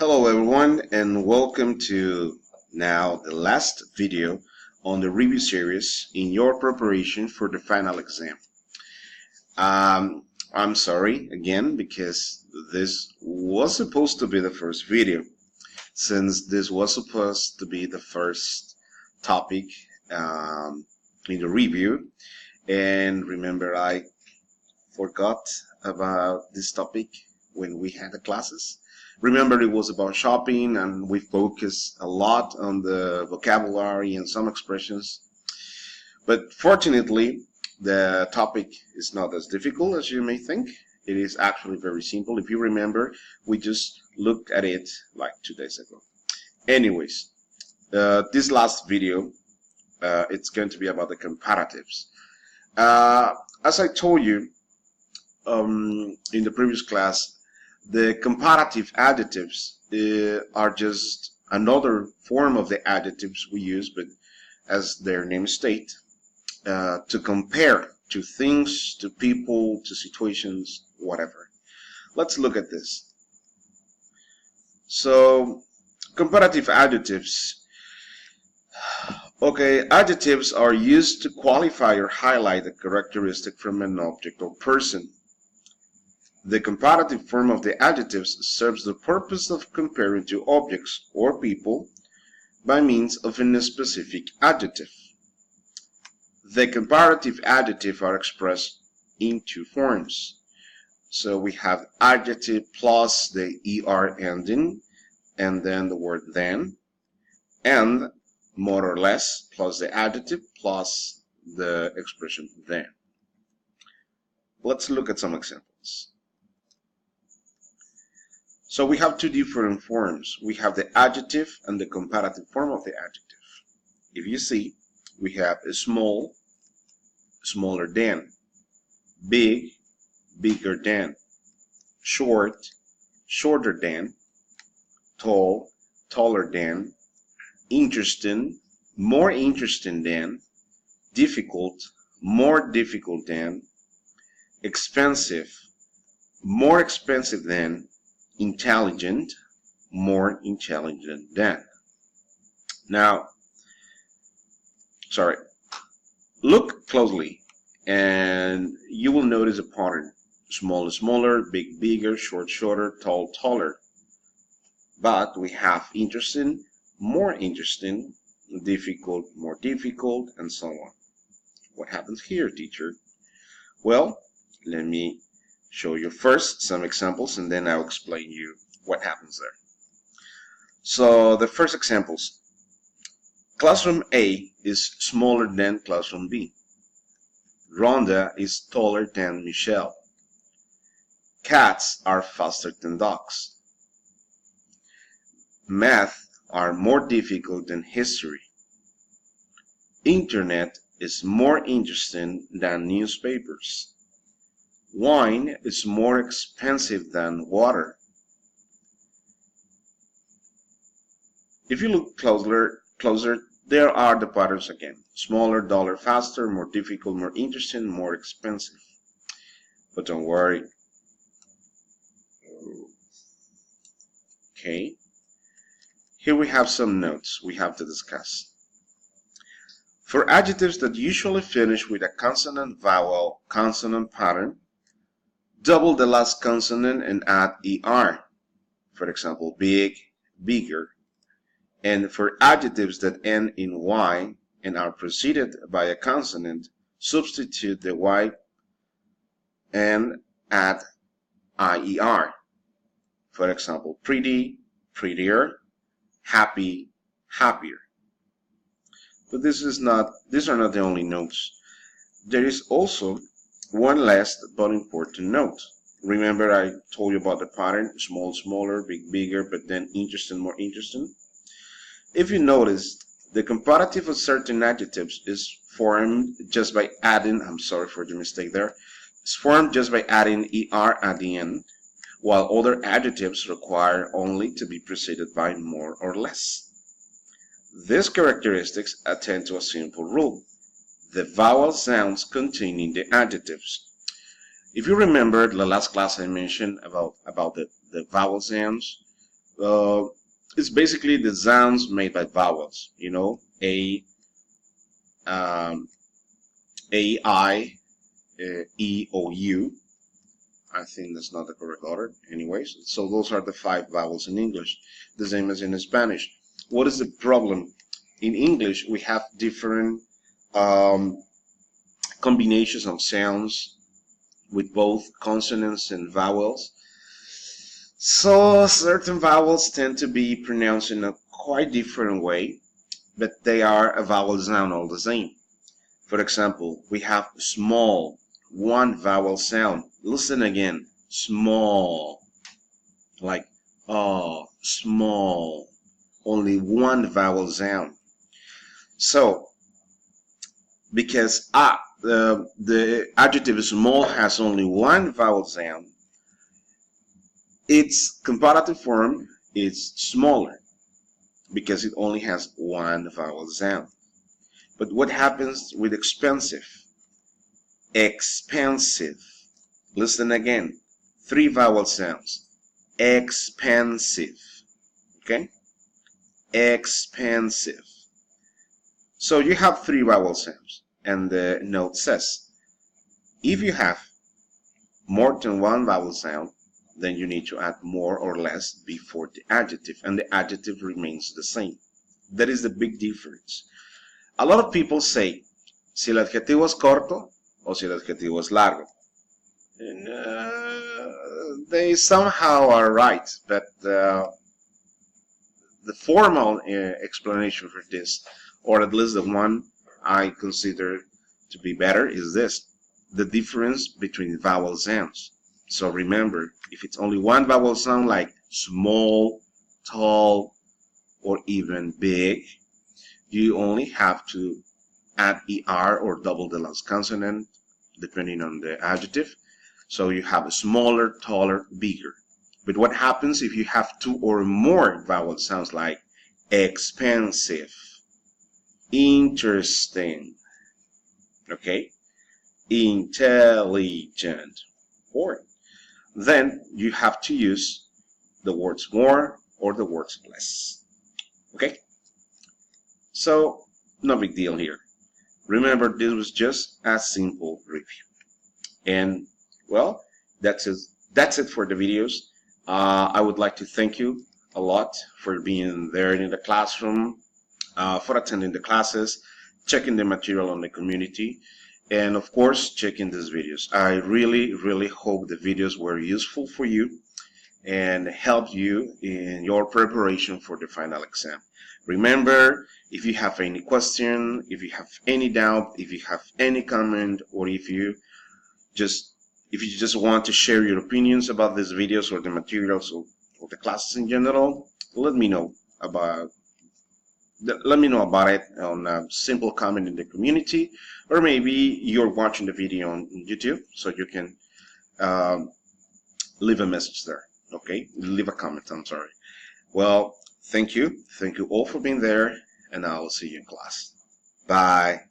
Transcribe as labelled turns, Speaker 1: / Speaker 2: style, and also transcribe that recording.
Speaker 1: Hello everyone and welcome to now the last video on the review series in your preparation for the final exam. I'm sorry again because this was supposed to be the first video, since this was supposed to be the first topic in the review, and remember I forgot about this topic when we had the classes. Remember, it was about shopping and we focused a lot on the vocabulary and some expressions. But fortunately, the topic is not as difficult as you may think. It is actually very simple. If you remember, we just looked at it like 2 days ago. Anyways, this last video, it's going to be about the comparatives. As I told you in the previous class, the comparative adjectives are just another form of the adjectives we use, but as their name state, to compare to things, to people, to situations, whatever. Let's look at this. So, comparative adjectives. Okay, adjectives are used to qualify or highlight a characteristic from an object or person. The comparative form of the adjectives serves the purpose of comparing two objects or people by means of a specific adjective. The comparative adjectives are expressed in two forms. So we have adjective plus the er ending, and then the word then, and more or less plus the adjective plus the expression then. Let's look at some examples. So we have two different forms. We have the adjective and the comparative form of the adjective. If you see, we have a small, smaller than, big, bigger than, short, shorter than, tall, taller than, interesting, more interesting than, difficult, more difficult than, expensive, more expensive than, intelligent, more intelligent than. Now, look closely and you will notice a pattern. Small, smaller, big, bigger, short, shorter, tall, taller. But we have interesting, more interesting, difficult, more difficult, and so on. What happens here, teacher? Well, let me show you first some examples and then I'll explain you what happens there. So the first examples. Classroom A is smaller than classroom B. Rhonda is taller than Michelle. Cats are faster than dogs. Math are more difficult than history. Internet is more interesting than newspapers. Wine is more expensive than water. If you look closer, there are the patterns again. Smaller, duller, faster, more difficult, more interesting, more expensive. But don't worry. Okay. Here we have some notes we have to discuss. For adjectives that usually finish with a consonant-vowel consonant pattern, double the last consonant and add er. For example, big, bigger. And for adjectives that end in y and are preceded by a consonant, substitute the y and add ier. For example, pretty, prettier, happy, happier. But these are not the only notes. There is also one last but important note. Remember I told you about the pattern, small, smaller, big, bigger, but then interesting, more interesting. If you notice, the comparative of certain adjectives is formed just by adding, I'm sorry for the mistake there, it's formed just by adding er at the end, while other adjectives require only to be preceded by more or less. These characteristics attend to a simple rule. The vowel sounds containing the adjectives. If you remember the last class I mentioned about the vowel sounds, it's basically the sounds made by vowels. You know, A, I, E, O, U. I think that's not the correct order. Anyways, so those are the 5 vowels in English, the same as in Spanish. What is the problem? In English, we have different combinations of sounds with both consonants and vowels. So certain vowels tend to be pronounced in a quite different way, but they are a vowel sound all the same. For example, we have small, one vowel sound. Listen again, small, like small, only one vowel sound. So because the adjective small has only one vowel sound, its comparative form is smaller because it only has one vowel sound. But what happens with expensive? Expensive. Listen again. 3 vowel sounds. Expensive. Okay? Expensive. So you have 3 vowel sounds. And the note says, if you have more than one vowel sound, then you need to add more or less before the adjective, and the adjective remains the same. That is the big difference. A lot of people say, si el adjetivo es corto o si el adjetivo es largo. And, they somehow are right, but the formal explanation for this, or at least the one I consider to be better, is this: the difference between vowel sounds. So remember, if it's only one vowel sound like small, tall, or even big, you only have to add ER or double the last consonant depending on the adjective. So you have a smaller, taller, bigger. But what happens if you have 2 or more vowel sounds like expensive, interesting, okay, intelligent, or then you have to use the words more or the words less. Okay? So, no big deal here. Remember, this was just a simple review. And, well, that's it for the videos. I would like to thank you a lot for being there in the classroom, for attending the classes, checking the material on the community, and of course checking these videos. I really hope the videos were useful for you and help you in your preparation for the final exam. Remember, if you have any question, if you have any doubt, if you have any comment, or if you just want to share your opinions about these videos or the materials or the classes in general, let me know about it on a simple comment in the community, or maybe you're watching the video on YouTube, so you can leave a message there. Okay, leave a comment, I'm sorry. Well, thank you all for being there, and I'll see you in class. Bye.